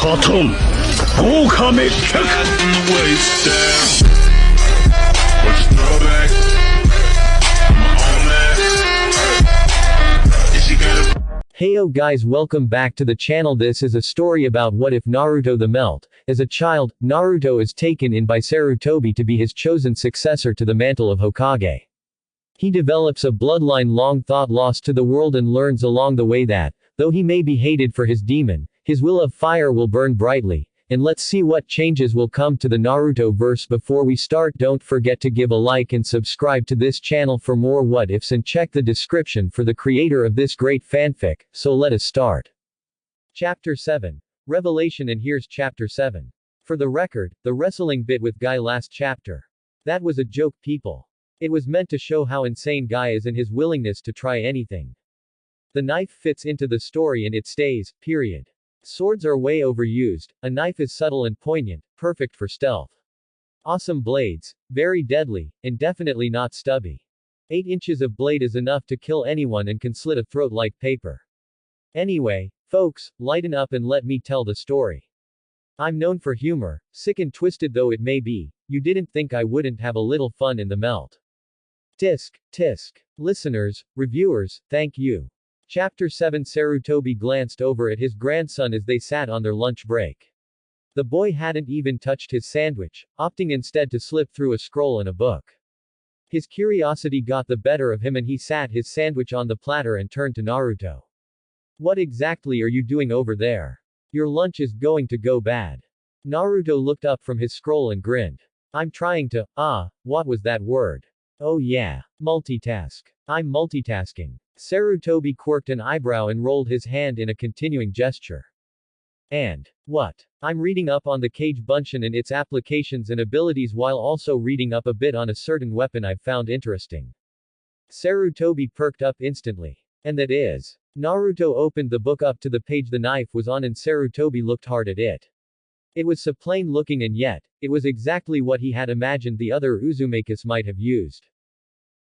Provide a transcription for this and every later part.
Cotton 豪華滅却 Heyo guys, welcome back to the channel. This is a story about what if Naruto the Melt. As a child, Naruto is taken in by Sarutobi to be his chosen successor to the mantle of Hokage. He develops a bloodline long thought lost to the world and learns along the way that, though he may be hated for his demon, his will of fire will burn brightly. And let's see what changes will come to the Naruto verse. Before we start, don't forget to give a like and subscribe to this channel for more what ifs, and check the description for the creator of this great fanfic. So let us start. Chapter 7. Revelation. And here's Chapter 7. For the record, the wrestling bit with Guy last chapter. That was a joke, people. It was meant to show how insane Guy is in his willingness to try anything. The knife fits into the story and it stays, period. Swords are way overused, a knife is subtle and poignant, perfect for stealth. Awesome blades, very deadly, and definitely not stubby. 8 inches of blade is enough to kill anyone and can slit a throat like paper. Anyway, folks, lighten up and let me tell the story. I'm known for humor, sick and twisted though it may be. You didn't think I wouldn't have a little fun in the melt. Tisk, tisk. Listeners, reviewers, thank you. Chapter 7. Sarutobi glanced over at his grandson as they sat on their lunch break. The boy hadn't even touched his sandwich, opting instead to slip through a scroll in a book. His curiosity got the better of him and he sat his sandwich on the platter and turned to Naruto. What exactly are you doing over there? Your lunch is going to go bad. Naruto looked up from his scroll and grinned. I'm trying to, what was that word? Oh yeah, multitask. I'm multitasking. Sarutobi quirked an eyebrow and rolled his hand in a continuing gesture. And what? I'm reading up on the Kage Bunshin and its applications and abilities while also reading up a bit on a certain weapon I've found interesting. Sarutobi perked up instantly. And that is. Naruto opened the book up to the page the knife was on and Sarutobi looked hard at it. It was so plain looking and yet, it was exactly what he had imagined the other Uzumakas might have used.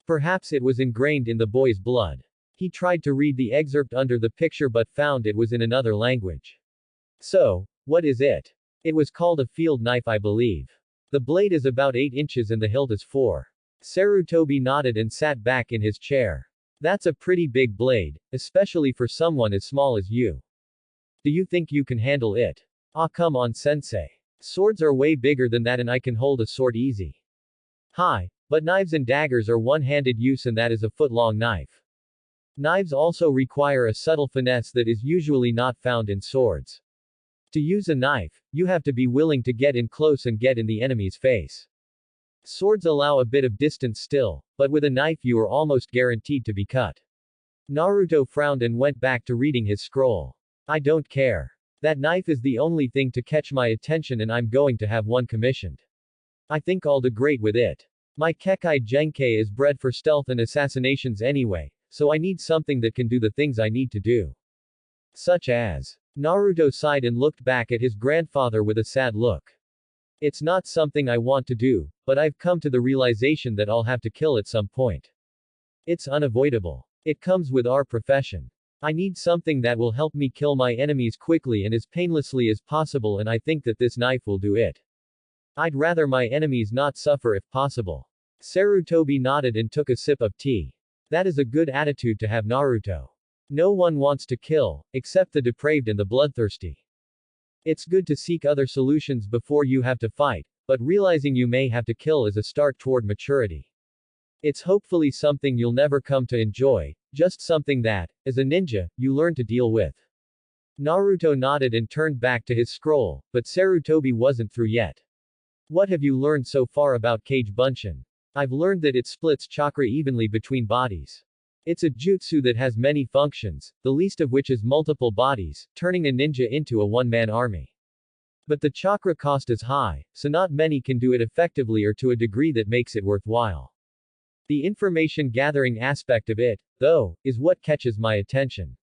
Perhaps it was ingrained in the boy's blood. He tried to read the excerpt under the picture but found it was in another language. So, what is it? It was called a field knife, I believe. The blade is about 8 inches and the hilt is 4. Sarutobi nodded and sat back in his chair. That's a pretty big blade, especially for someone as small as you. Do you think you can handle it? Come on, sensei. Swords are way bigger than that and I can hold a sword easy. Hi, but knives and daggers are one-handed use and that is a foot-long knife. Knives also require a subtle finesse that is usually not found in swords. To use a knife, you have to be willing to get in close and get in the enemy's face. Swords allow a bit of distance still, but with a knife you are almost guaranteed to be cut. Naruto frowned and went back to reading his scroll. I don't care. That knife is the only thing to catch my attention and I'm going to have one commissioned. I think I'll do great with it. My Kekai Genkai is bred for stealth and assassinations anyway, so I need something that can do the things I need to do. Such as. Naruto sighed and looked back at his grandfather with a sad look. It's not something I want to do, but I've come to the realization that I'll have to kill at some point. It's unavoidable. It comes with our profession. I need something that will help me kill my enemies quickly and as painlessly as possible, and I think that this knife will do it. I'd rather my enemies not suffer if possible. Sarutobi nodded and took a sip of tea. That is a good attitude to have, Naruto. No one wants to kill, except the depraved and the bloodthirsty. It's good to seek other solutions before you have to fight, but realizing you may have to kill is a start toward maturity. It's hopefully something you'll never come to enjoy, just something that, as a ninja, you learn to deal with. Naruto nodded and turned back to his scroll, but Sarutobi wasn't through yet. What have you learned so far about Kage Bunshin? I've learned that it splits chakra evenly between bodies. It's a jutsu that has many functions, the least of which is multiple bodies, turning a ninja into a one-man army. But the chakra cost is high, so not many can do it effectively or to a degree that makes it worthwhile. The information gathering aspect of it, though, is what catches my attention.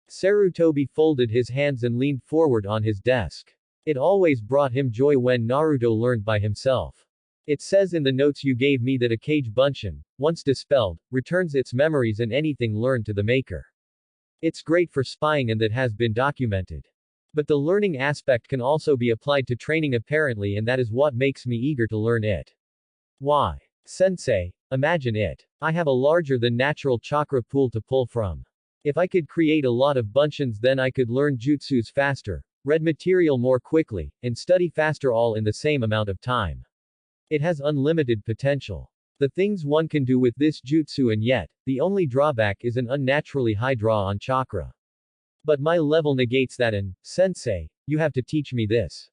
Sarutobi folded his hands and leaned forward on his desk. It always brought him joy when Naruto learned by himself. It says in the notes you gave me that a Kage Bunshin, once dispelled, returns its memories and anything learned to the maker. It's great for spying and that has been documented. But the learning aspect can also be applied to training apparently, and that is what makes me eager to learn it. Why? Sensei, imagine it. I have a larger than natural chakra pool to pull from. If I could create a lot of bunshin, then I could learn jutsus faster, read material more quickly, and study faster all in the same amount of time. It has unlimited potential. The things one can do with this jutsu, and yet, the only drawback is an unnaturally high draw on chakra. But my level negates that, and, sensei, you have to teach me this.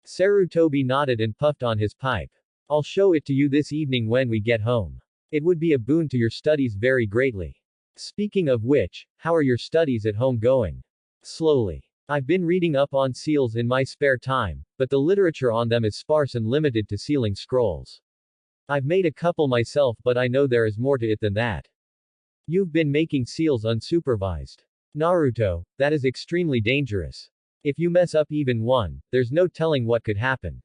Sarutobi nodded and puffed on his pipe. I'll show it to you this evening when we get home. It would be a boon to your studies very greatly. Speaking of which, how are your studies at home going? Slowly. I've been reading up on seals in my spare time, but the literature on them is sparse and limited to sealing scrolls. I've made a couple myself, but I know there is more to it than that. You've been making seals unsupervised. Naruto, that is extremely dangerous. If you mess up even one, there's no telling what could happen.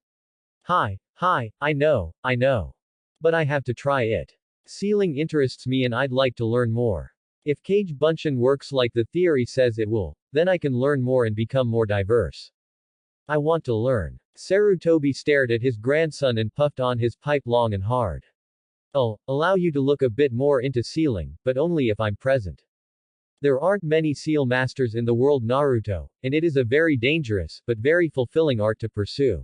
Hi, I know. But I have to try it. Sealing interests me and I'd like to learn more. If cage bunshin works like the theory says it will, then I can learn more and become more diverse. I want to learn. Sarutobi stared at his grandson and puffed on his pipe long and hard. I'll allow you to look a bit more into sealing, but only if I'm present. There aren't many seal masters in the world, Naruto, and it is a very dangerous, but very fulfilling art to pursue.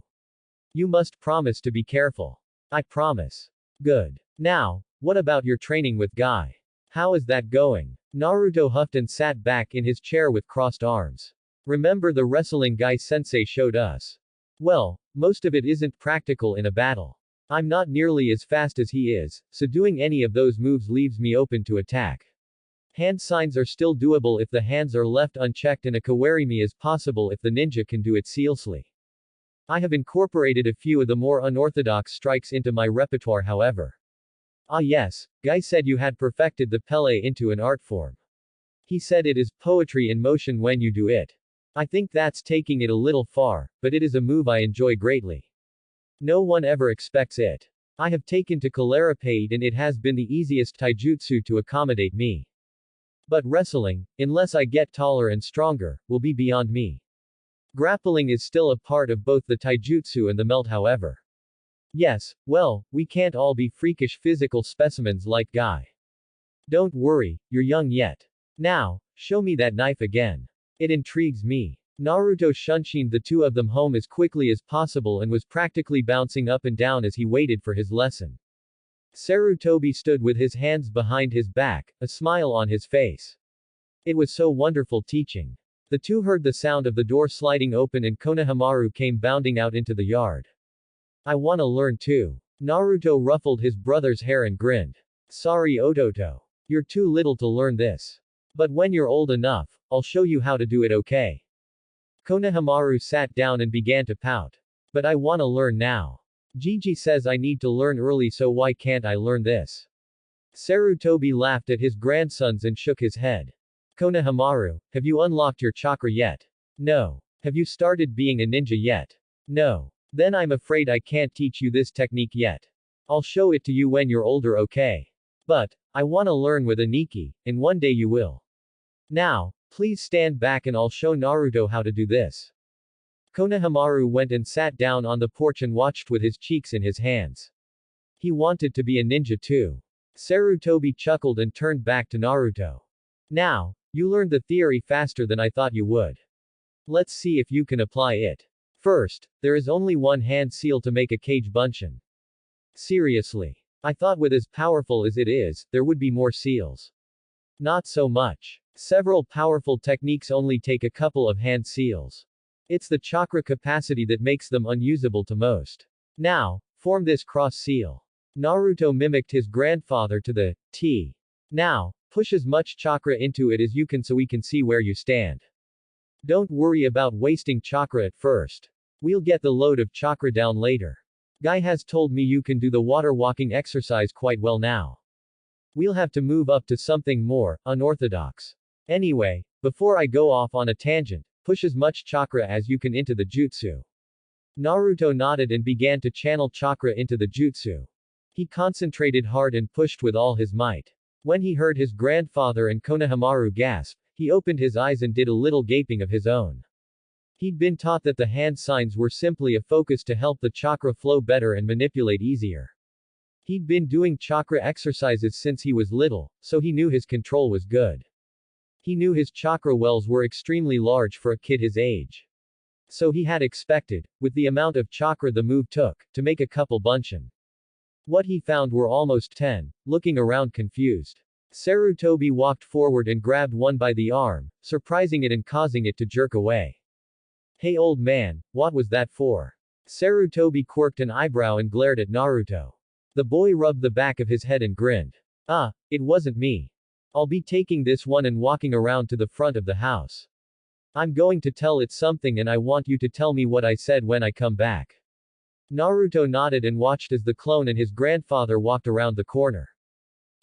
You must promise to be careful. I promise. Good. Now, what about your training with Guy? How is that going? Naruto huffed and sat back in his chair with crossed arms. Remember the wrestling Guy sensei showed us? Well, most of it isn't practical in a battle. I'm not nearly as fast as he is, so doing any of those moves leaves me open to attack. Hand signs are still doable if the hands are left unchecked, and a kawarimi is possible if the ninja can do it seamlessly. I have incorporated a few of the more unorthodox strikes into my repertoire, however. Ah yes, Guy said you had perfected the Pele into an art form. He said it is poetry in motion when you do it. I think that's taking it a little far, but it is a move I enjoy greatly. No one ever expects it. I have taken to Kalaripade and it has been the easiest taijutsu to accommodate me. But wrestling, unless I get taller and stronger, will be beyond me. Grappling is still a part of both the taijutsu and the melt, however. Yes, well, we can't all be freakish physical specimens like Guy. Don't worry, you're young yet. Now, show me that knife again. It intrigues me. Naruto shunshined the two of them home as quickly as possible and was practically bouncing up and down as he waited for his lesson. Sarutobi stood with his hands behind his back, a smile on his face. It was so wonderful teaching. The two heard the sound of the door sliding open and Konohamaru came bounding out into the yard. I wanna learn too. Naruto ruffled his brother's hair and grinned. Sorry Ototo. You're too little to learn this. But when you're old enough, I'll show you how to do it, okay? Konohamaru sat down and began to pout. But I wanna learn now. Gigi says I need to learn early, so why can't I learn this? Sarutobi laughed at his grandsons and shook his head. Konohamaru, have you unlocked your chakra yet? No. Have you started being a ninja yet? No. Then I'm afraid I can't teach you this technique yet. I'll show it to you when you're older, okay? But, I wanna learn with Aniki, and one day you will. Now, please stand back and I'll show Naruto how to do this. Konohamaru went and sat down on the porch and watched with his cheeks in his hands. He wanted to be a ninja too. Sarutobi chuckled and turned back to Naruto. Now, you learned the theory faster than I thought you would. Let's see if you can apply it. First, there is only one hand seal to make a cage bunshin. Seriously. I thought with as powerful as it is, there would be more seals. Not so much. Several powerful techniques only take a couple of hand seals. It's the chakra capacity that makes them unusable to most. Now, form this cross seal. Naruto mimicked his grandfather to the T. Now, push as much chakra into it as you can so we can see where you stand. Don't worry about wasting chakra at first. We'll get the load of chakra down later. Guy has told me you can do the water walking exercise quite well now. We'll have to move up to something more unorthodox. Anyway, before I go off on a tangent, push as much chakra as you can into the jutsu. Naruto nodded and began to channel chakra into the jutsu. He concentrated hard and pushed with all his might. When he heard his grandfather and Konohamaru gasp, he opened his eyes and did a little gaping of his own. He'd been taught that the hand signs were simply a focus to help the chakra flow better and manipulate easier. He'd been doing chakra exercises since he was little, so he knew his control was good. He knew his chakra wells were extremely large for a kid his age. So he had expected, with the amount of chakra the move took, to make a couple bunchin. What he found were almost 10, looking around confused. Sarutobi walked forward and grabbed one by the arm, surprising it and causing it to jerk away. Hey old man, what was that for? Sarutobi quirked an eyebrow and glared at Naruto. The boy rubbed the back of his head and grinned. Ah, it wasn't me. I'll be taking this one and walking around to the front of the house. I'm going to tell it something and I want you to tell me what I said when I come back. Naruto nodded and watched as the clone and his grandfather walked around the corner.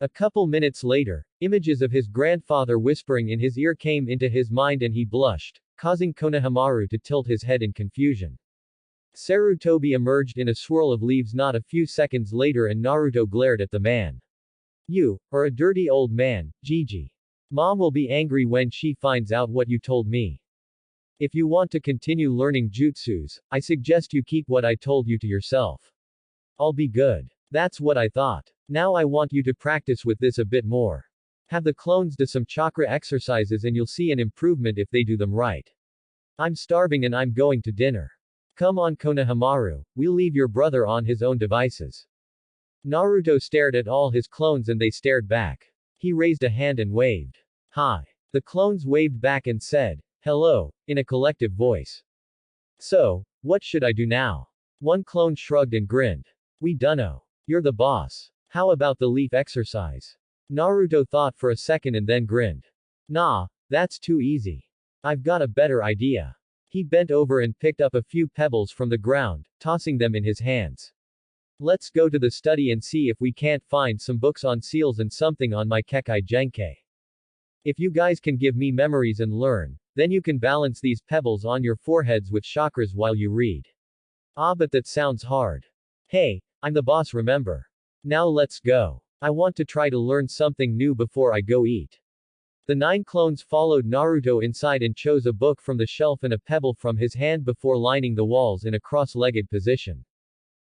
A couple minutes later, images of his grandfather whispering in his ear came into his mind and he blushed, causing Konohamaru to tilt his head in confusion. Sarutobi emerged in a swirl of leaves not a few seconds later and Naruto glared at the man. You are a dirty old man, Gigi. Mom will be angry when she finds out what you told me. If you want to continue learning jutsus, I suggest you keep what I told you to yourself. I'll be good. That's what I thought. Now I want you to practice with this a bit more. Have the clones do some chakra exercises and you'll see an improvement if they do them right. I'm starving and I'm going to dinner. Come on Konohamaru, we'll leave your brother on his own devices. Naruto stared at all his clones and they stared back. He raised a hand and waved. Hi. The clones waved back and said, hello, in a collective voice. So, what should I do now? One clone shrugged and grinned. We dunno. You're the boss. How about the leaf exercise? Naruto thought for a second and then grinned. Nah, that's too easy. I've got a better idea. He bent over and picked up a few pebbles from the ground, tossing them in his hands. Let's go to the study and see if we can't find some books on seals and something on my Kekai Genkai. If you guys can give me memories and learn, then you can balance these pebbles on your foreheads with chakras while you read. Ah, but that sounds hard. Hey, I'm the boss, remember? Now let's go. I want to try to learn something new before I go eat. The 9 clones followed Naruto inside and chose a book from the shelf and a pebble from his hand before lining the walls in a cross-legged position.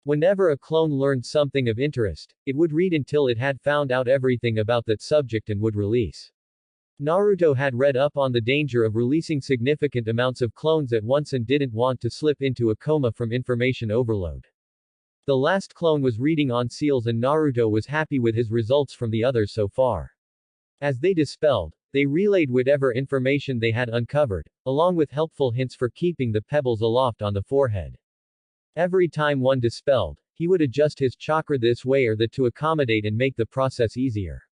Whenever a clone learned something of interest, it would read until it had found out everything about that subject and would release. Naruto had read up on the danger of releasing significant amounts of clones at once and didn't want to slip into a coma from information overload. The last clone was reading on seals and Naruto was happy with his results from the others so far. As they dispelled, they relayed whatever information they had uncovered, along with helpful hints for keeping the pebbles aloft on the forehead. Every time one dispelled, he would adjust his chakra this way or that to accommodate and make the process easier.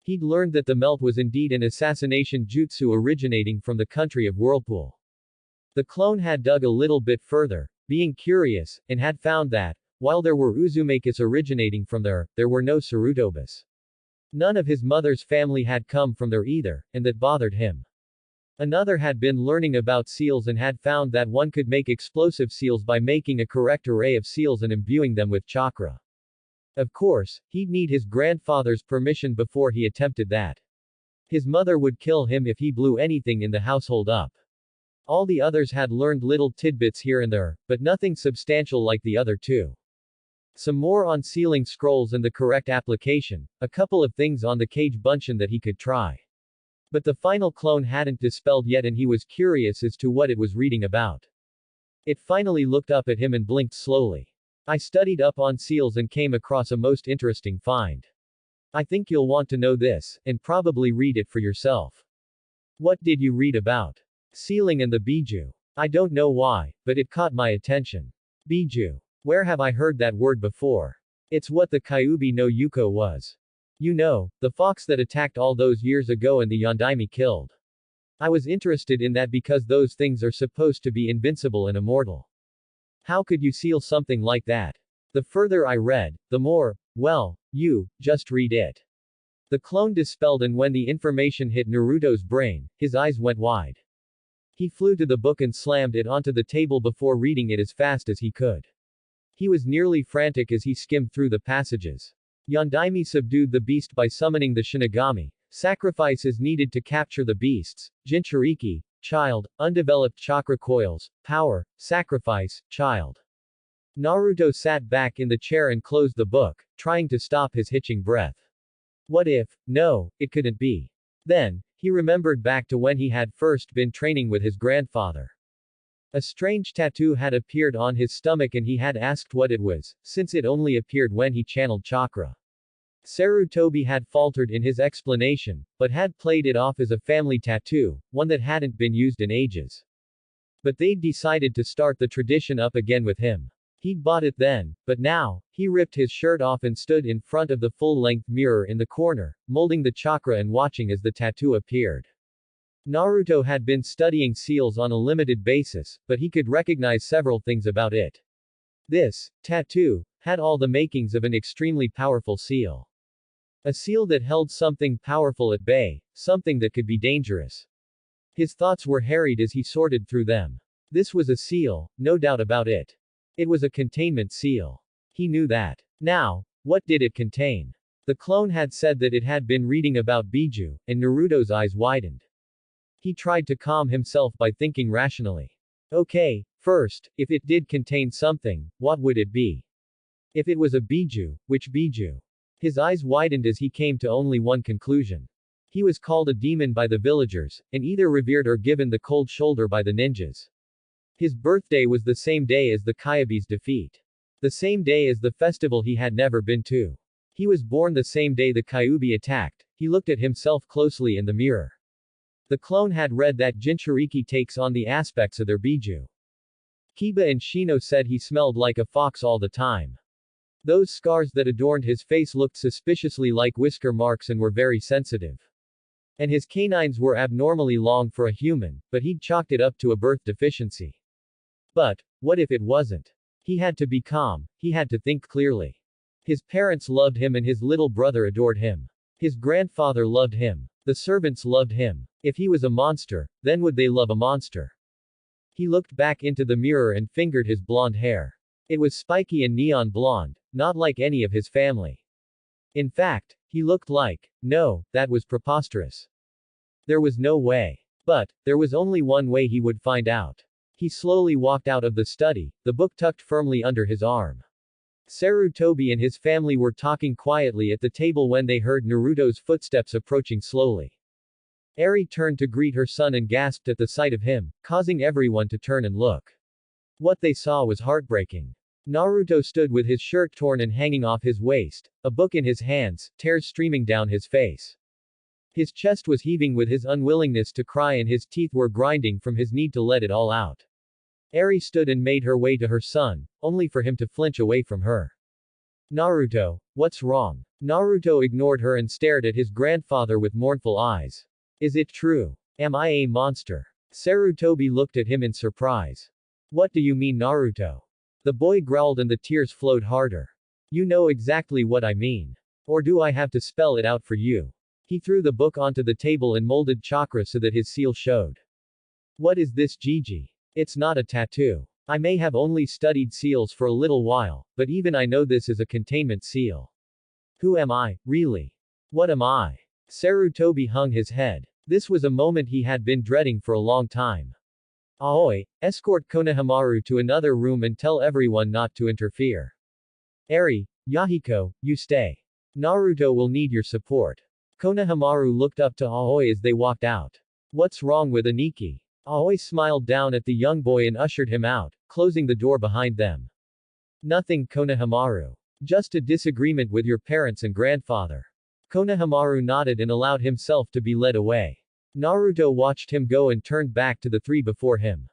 He'd learned that the melt was indeed an assassination jutsu originating from the country of Whirlpool. The clone had dug a little bit further, being curious, and had found that, while there were Uzumakis originating from there were no Sarutobis. None of his mother's family had come from there either, and that bothered him. Another had been learning about seals and had found that one could make explosive seals by making a correct array of seals and imbuing them with chakra. Of course, he'd need his grandfather's permission before he attempted that. His mother would kill him if he blew anything in the household up. All the others had learned little tidbits here and there, but nothing substantial like the other two. Some more on sealing scrolls and the correct application, a couple of things on the cage bunchin that he could try. But the final clone hadn't dispelled yet and he was curious as to what it was reading about. It finally looked up at him and blinked slowly. I studied up on seals and came across a most interesting find. I think you'll want to know this, and probably read it for yourself. What did you read about? Sealing and the biju. I don't know why, but it caught my attention. Biju. Where have I heard that word before? It's what the Kyuubi no Yuko was. You know, the fox that attacked all those years ago and the Yondaime killed. I was interested in that because those things are supposed to be invincible and immortal. How could you seal something like that? The further I read, the more, well, you, just read it. The clone dispelled and when the information hit Naruto's brain, his eyes went wide. He flew to the book and slammed it onto the table before reading it as fast as he could. He was nearly frantic as he skimmed through the passages. Yondaime subdued the beast by summoning the Shinigami. Sacrifice is needed to capture the beasts. Jinchuriki, child, undeveloped chakra coils, power, sacrifice, child. Naruto sat back in the chair and closed the book, trying to stop his hitching breath. What if? No, it couldn't be. Then, he remembered back to when he had first been training with his grandfather. A strange tattoo had appeared on his stomach and he had asked what it was, since it only appeared when he channeled chakra. Sarutobi had faltered in his explanation, but had played it off as a family tattoo, one that hadn't been used in ages. But they'd decided to start the tradition up again with him. He'd bought it then, but now, he ripped his shirt off and stood in front of the full-length mirror in the corner, molding the chakra and watching as the tattoo appeared. Naruto had been studying seals on a limited basis, but he could recognize several things about it. This tattoo had all the makings of an extremely powerful seal. A seal that held something powerful at bay, something that could be dangerous. His thoughts were harried as he sorted through them. This was a seal, no doubt about it. It was a containment seal. He knew that. Now, what did it contain? The clone had said that it had been reading about Biju, and Naruto's eyes widened. He tried to calm himself by thinking rationally. Okay, first, if it did contain something, what would it be? If it was a Biju, which Biju? His eyes widened as he came to only one conclusion. He was called a demon by the villagers, and either revered or given the cold shoulder by the ninjas. His birthday was the same day as the Kyabe's defeat. The same day as the festival he had never been to. He was born the same day the Kyuubi attacked. He looked at himself closely in the mirror. The clone had read that Jinchuriki takes on the aspects of their Biju. Kiba and Shino said he smelled like a fox all the time. Those scars that adorned his face looked suspiciously like whisker marks and were very sensitive. And his canines were abnormally long for a human, but he'd chalked it up to a birth deficiency. But, what if it wasn't? He had to be calm, he had to think clearly. His parents loved him and his little brother adored him. His grandfather loved him. The servants loved him. If he was a monster, then would they love a monster? He looked back into the mirror and fingered his blonde hair. It was spiky and neon blonde, not like any of his family. In fact, he looked like, no, that was preposterous. There was no way. But, there was only one way he would find out. He slowly walked out of the study, the book tucked firmly under his arm. Sarutobi and his family were talking quietly at the table when they heard Naruto's footsteps approaching slowly. Eri turned to greet her son and gasped at the sight of him, causing everyone to turn and look. What they saw was heartbreaking. Naruto stood with his shirt torn and hanging off his waist, a book in his hands, tears streaming down his face. His chest was heaving with his unwillingness to cry and his teeth were grinding from his need to let it all out. Eri stood and made her way to her son, only for him to flinch away from her. Naruto, what's wrong? Naruto ignored her and stared at his grandfather with mournful eyes. Is it true? Am I a monster? Sarutobi looked at him in surprise. What do you mean, Naruto? The boy growled and the tears flowed harder. You know exactly what I mean. Or do I have to spell it out for you? He threw the book onto the table and molded chakra so that his seal showed. What is this, Gigi? It's not a tattoo. I may have only studied seals for a little while, but even I know this is a containment seal. Who am I, really? What am I? Sarutobi hung his head. This was a moment he had been dreading for a long time. Aoi, escort Konohamaru to another room and tell everyone not to interfere. Eri, Yahiko, you stay. Naruto will need your support. Konohamaru looked up to Aoi as they walked out. What's wrong with Aniki? Aoi smiled down at the young boy and ushered him out, closing the door behind them. Nothing, Konohamaru. Just a disagreement with your parents and grandfather. Konohamaru nodded and allowed himself to be led away. Naruto watched him go and turned back to the three before him.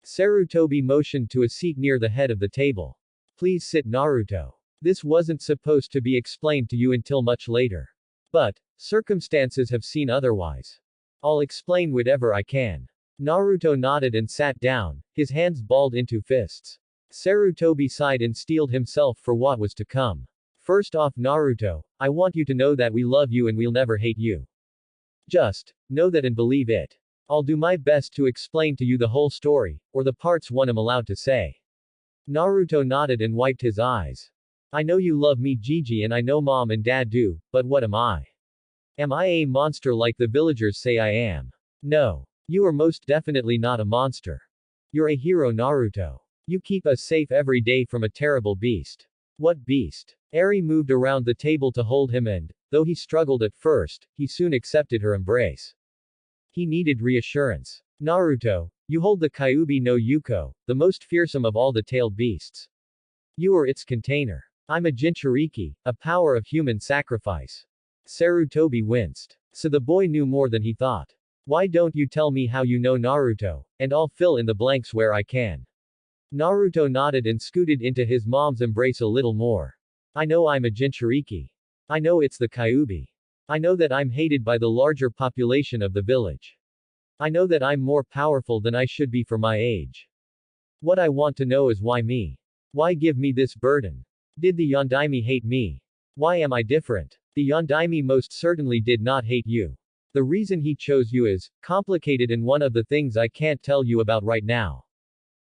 Sarutobi motioned to a seat near the head of the table. Please sit, Naruto. This wasn't supposed to be explained to you until much later. But, circumstances have seen otherwise. I'll explain whatever I can. Naruto nodded and sat down, his hands balled into fists. Sarutobi sighed and steeled himself for what was to come. First off, Naruto, I want you to know that we love you and we'll never hate you. Just, know that and believe it. I'll do my best to explain to you the whole story, or the parts one am allowed to say. Naruto nodded and wiped his eyes. I know you love me, Gigi, and I know mom and dad do, but what am I? Am I a monster like the villagers say I am? No. You are most definitely not a monster. You're a hero, Naruto. You keep us safe every day from a terrible beast. What beast? Eri moved around the table to hold him and, though he struggled at first, he soon accepted her embrace. He needed reassurance. Naruto, you hold the Kyuubi no Yuko, the most fearsome of all the tailed beasts. You are its container. I'm a Jinchuriki, a power of human sacrifice. Sarutobi winced. So the boy knew more than he thought. Why don't you tell me how you know Naruto, and I'll fill in the blanks where I can. Naruto nodded and scooted into his mom's embrace a little more. I know I'm a Jinchuriki. I know it's the Kyuubi. I know that I'm hated by the larger population of the village. I know that I'm more powerful than I should be for my age. What I want to know is why me? Why give me this burden? Did the Yondaime hate me? Why am I different? The Yondaime most certainly did not hate you. The reason he chose you is complicated and one of the things I can't tell you about right now.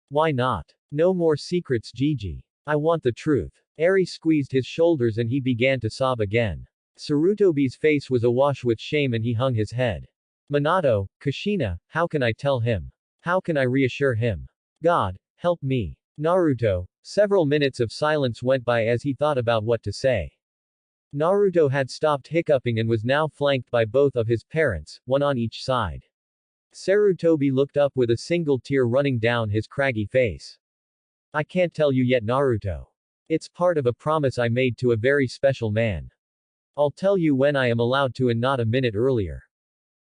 Why not? No more secrets, Gigi. I want the truth. Eri squeezed his shoulders and he began to sob again. Sarutobi's face was awash with shame and he hung his head. Minato, Kushina, how can I tell him? How can I reassure him? God, help me. Naruto. Several minutes of silence went by as he thought about what to say. Naruto had stopped hiccuping and was now flanked by both of his parents, one on each side. Sarutobi looked up with a single tear running down his craggy face. I can't tell you yet, Naruto. It's part of a promise I made to a very special man. I'll tell you when I am allowed to and not a minute earlier.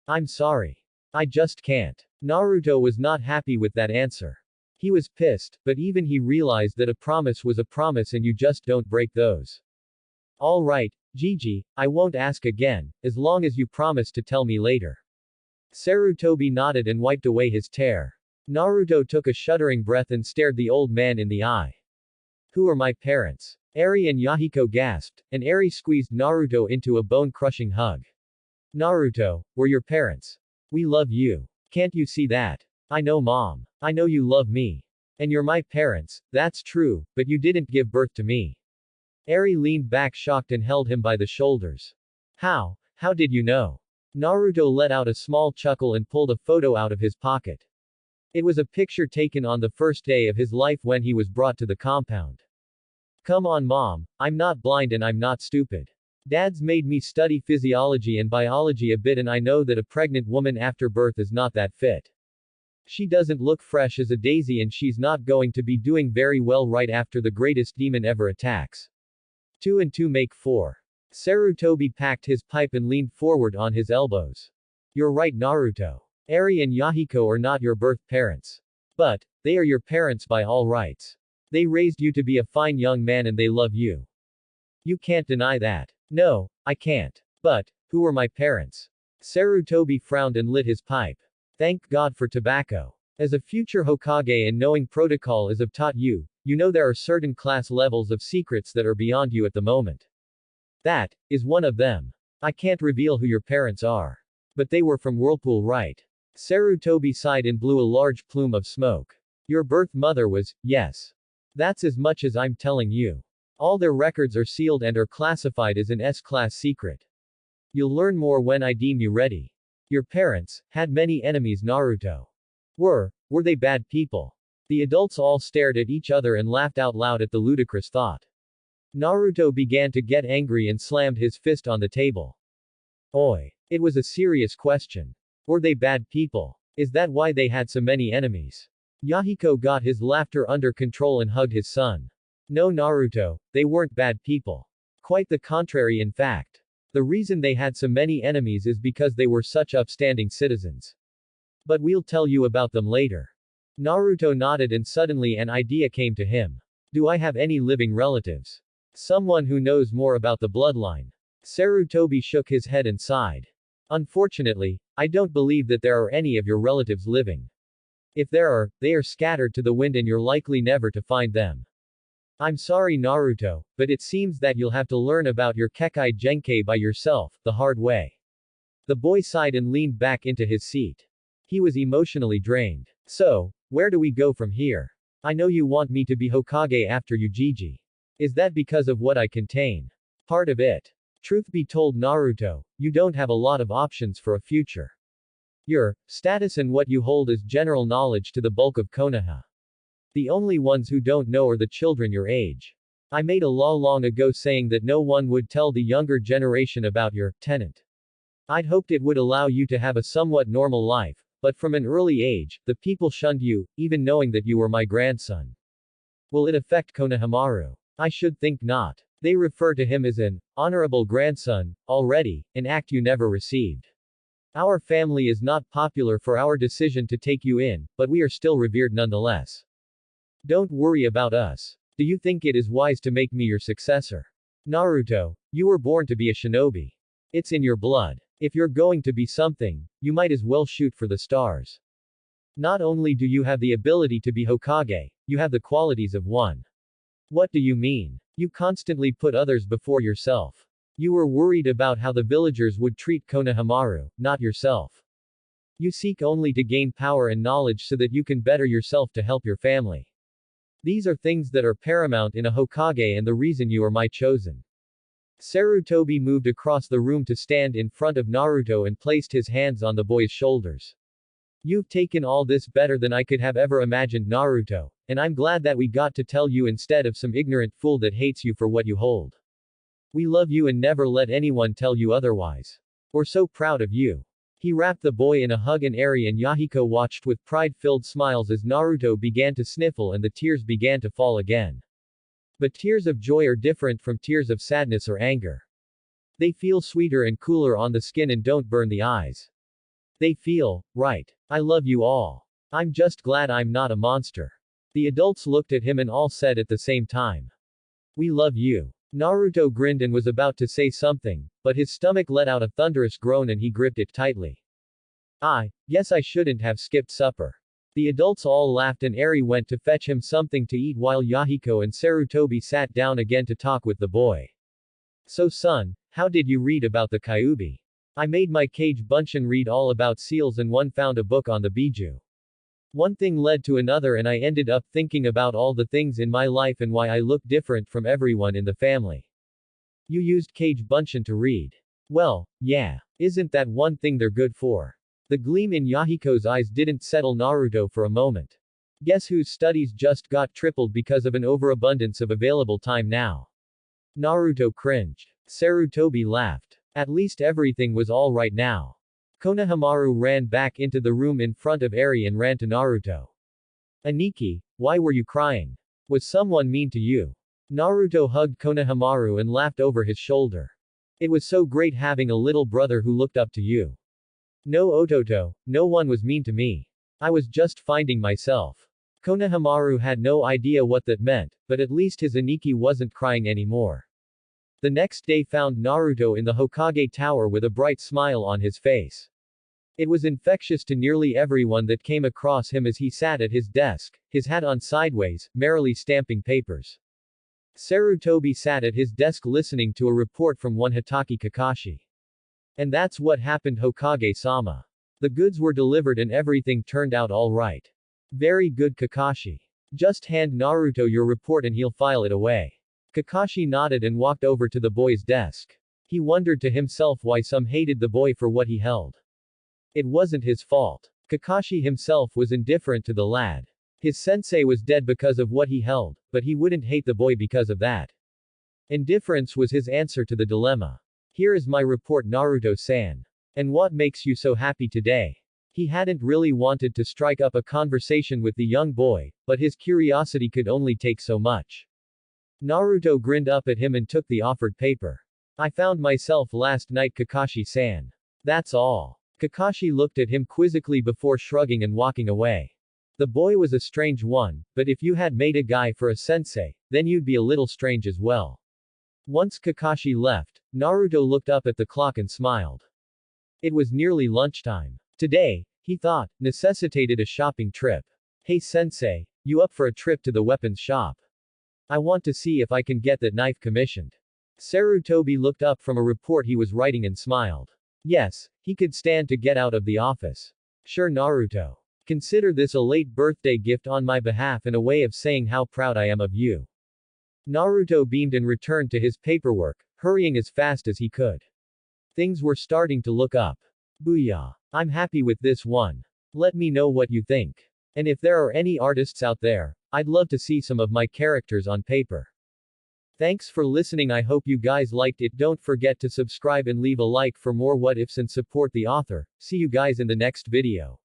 I'm sorry. I just can't. Naruto was not happy with that answer. He was pissed, but even he realized that a promise was a promise and you just don't break those. Alright, Gigi, I won't ask again, as long as you promise to tell me later. Sarutobi nodded and wiped away his tear. Naruto took a shuddering breath and stared the old man in the eye. Who are my parents? Eri and Yahiko gasped, and Eri squeezed Naruto into a bone-crushing hug. Naruto, we're your parents. We love you. Can't you see that? I know, Mom. I know you love me. And you're my parents, that's true, but you didn't give birth to me. Eri leaned back shocked and held him by the shoulders. How did you know? Naruto let out a small chuckle and pulled a photo out of his pocket. It was a picture taken on the first day of his life when he was brought to the compound. Come on, Mom, I'm not blind and I'm not stupid. Dad's made me study physiology and biology a bit and I know that a pregnant woman after birth is not that fit. She doesn't look fresh as a daisy and she's not going to be doing very well right after the greatest demon ever attacks. 2 and 2 make 4. Sarutobi packed his pipe and leaned forward on his elbows. You're right, Naruto. Eri and Yahiko are not your birth parents. But, they are your parents by all rights. They raised you to be a fine young man and they love you. You can't deny that. No, I can't. But, who are my parents? Sarutobi frowned and lit his pipe. Thank God for tobacco. As a future Hokage and knowing protocol as I've taught you, you know there are certain class levels of secrets that are beyond you at the moment. That is one of them. I can't reveal who your parents are. But they were from Whirlpool, right? Sarutobi sighed and blew a large plume of smoke. Your birth mother was, yes. That's as much as I'm telling you. All their records are sealed and are classified as an S-class secret. You'll learn more when I deem you ready. Your parents had many enemies, Naruto. Were they bad people? The adults all stared at each other and laughed out loud at the ludicrous thought. Naruto began to get angry and slammed his fist on the table. Oi! It was a serious question. Were they bad people? Is that why they had so many enemies? Yahiko got his laughter under control and hugged his son. No, Naruto, they weren't bad people. Quite the contrary, in fact. The reason they had so many enemies is because they were such upstanding citizens. But we'll tell you about them later. Naruto nodded and suddenly an idea came to him. Do I have any living relatives? Someone who knows more about the bloodline? Sarutobi shook his head and sighed. Unfortunately, I don't believe that there are any of your relatives living. If there are, they are scattered to the wind and you're likely never to find them. I'm sorry, Naruto, but it seems that you'll have to learn about your Kekkei Genkei by yourself, the hard way. The boy sighed and leaned back into his seat. He was emotionally drained. So, where do we go from here? I know you want me to be Hokage after you, Gigi. Is that because of what I contain? Part of it. Truth be told, Naruto, you don't have a lot of options for a future. Your status and what you hold is general knowledge to the bulk of Konoha. The only ones who don't know are the children your age. I made a law long ago saying that no one would tell the younger generation about your tenant. I'd hoped it would allow you to have a somewhat normal life, but from an early age, the people shunned you, even knowing that you were my grandson. Will it affect Konohamaru? I should think not. They refer to him as an honorable grandson, already, an act you never received. Our family is not popular for our decision to take you in, but we are still revered nonetheless. Don't worry about us. Do you think it is wise to make me your successor? Naruto, you were born to be a shinobi. It's in your blood. If you're going to be something, you might as well shoot for the stars. Not only do you have the ability to be Hokage, you have the qualities of one. What do you mean? You constantly put others before yourself. You were worried about how the villagers would treat Konohamaru, not yourself. You seek only to gain power and knowledge so that you can better yourself to help your family. These are things that are paramount in a Hokage and the reason you are my chosen. Sarutobi moved across the room to stand in front of Naruto and placed his hands on the boy's shoulders. You've taken all this better than I could have ever imagined, Naruto, and I'm glad that we got to tell you instead of some ignorant fool that hates you for what you hold. We love you and never let anyone tell you otherwise. We're so proud of you. He wrapped the boy in a hug and Eri and Yahiko watched with pride-filled smiles as Naruto began to sniffle and the tears began to fall again. But tears of joy are different from tears of sadness or anger. They feel sweeter and cooler on the skin and don't burn the eyes. They feel right. I love you all. I'm just glad I'm not a monster. The adults looked at him and all said at the same time. We love you. Naruto grinned and was about to say something, but his stomach let out a thunderous groan and he gripped it tightly. Guess I shouldn't have skipped supper. The adults all laughed and Eri went to fetch him something to eat while Yahiko and Sarutobi sat down again to talk with the boy. So son, how did you read about the Kyuubi? I made my Kage Bunshin read all about seals and one found a book on the Biju. One thing led to another and I ended up thinking about all the things in my life and why I look different from everyone in the family. You used Kage Bunshin to read. Well, yeah. Isn't that one thing they're good for? The gleam in Yahiko's eyes didn't settle Naruto for a moment. Guess whose studies just got tripled because of an overabundance of available time now? Naruto cringed. Sarutobi laughed. At least everything was all right now. Konohamaru ran back into the room in front of Eri and ran to Naruto. Aniki, why were you crying? Was someone mean to you? Naruto hugged Konohamaru and laughed over his shoulder. It was so great having a little brother who looked up to you. No Ototo, no one was mean to me. I was just finding myself. Konohamaru had no idea what that meant, but at least his Aniki wasn't crying anymore. The next day found Naruto in the Hokage Tower with a bright smile on his face. It was infectious to nearly everyone that came across him as he sat at his desk, his hat on sideways, merrily stamping papers. Sarutobi sat at his desk listening to a report from one Hitaki Kakashi. And that's what happened, Hokage-sama. The goods were delivered and everything turned out all right. Very good, Kakashi. Just hand Naruto your report and he'll file it away. Kakashi nodded and walked over to the boy's desk. He wondered to himself why some hated the boy for what he held. It wasn't his fault. Kakashi himself was indifferent to the lad. His sensei was dead because of what he held, but he wouldn't hate the boy because of that. Indifference was his answer to the dilemma. Here is my report, Naruto-san. And what makes you so happy today? He hadn't really wanted to strike up a conversation with the young boy, but his curiosity could only take so much. Naruto grinned up at him and took the offered paper. I found myself last night, Kakashi-san. That's all. Kakashi looked at him quizzically before shrugging and walking away. The boy was a strange one, but if you had made a guy for a sensei, then you'd be a little strange as well. Once Kakashi left, Naruto looked up at the clock and smiled. It was nearly lunchtime. Today, he thought, necessitated a shopping trip. Hey sensei, you up for a trip to the weapons shop? I want to see if I can get that knife commissioned. Sarutobi looked up from a report he was writing and smiled. Yes, he could stand to get out of the office. Sure, Naruto. Consider this a late birthday gift on my behalf and a way of saying how proud I am of you. Naruto beamed and returned to his paperwork, hurrying as fast as he could. Things were starting to look up. Booyah. I'm happy with this one. Let me know what you think. And if there are any artists out there, I'd love to see some of my characters on paper. Thanks for listening. I hope you guys liked it. Don't forget to subscribe and leave a like for more what ifs and support the author. See you guys in the next video.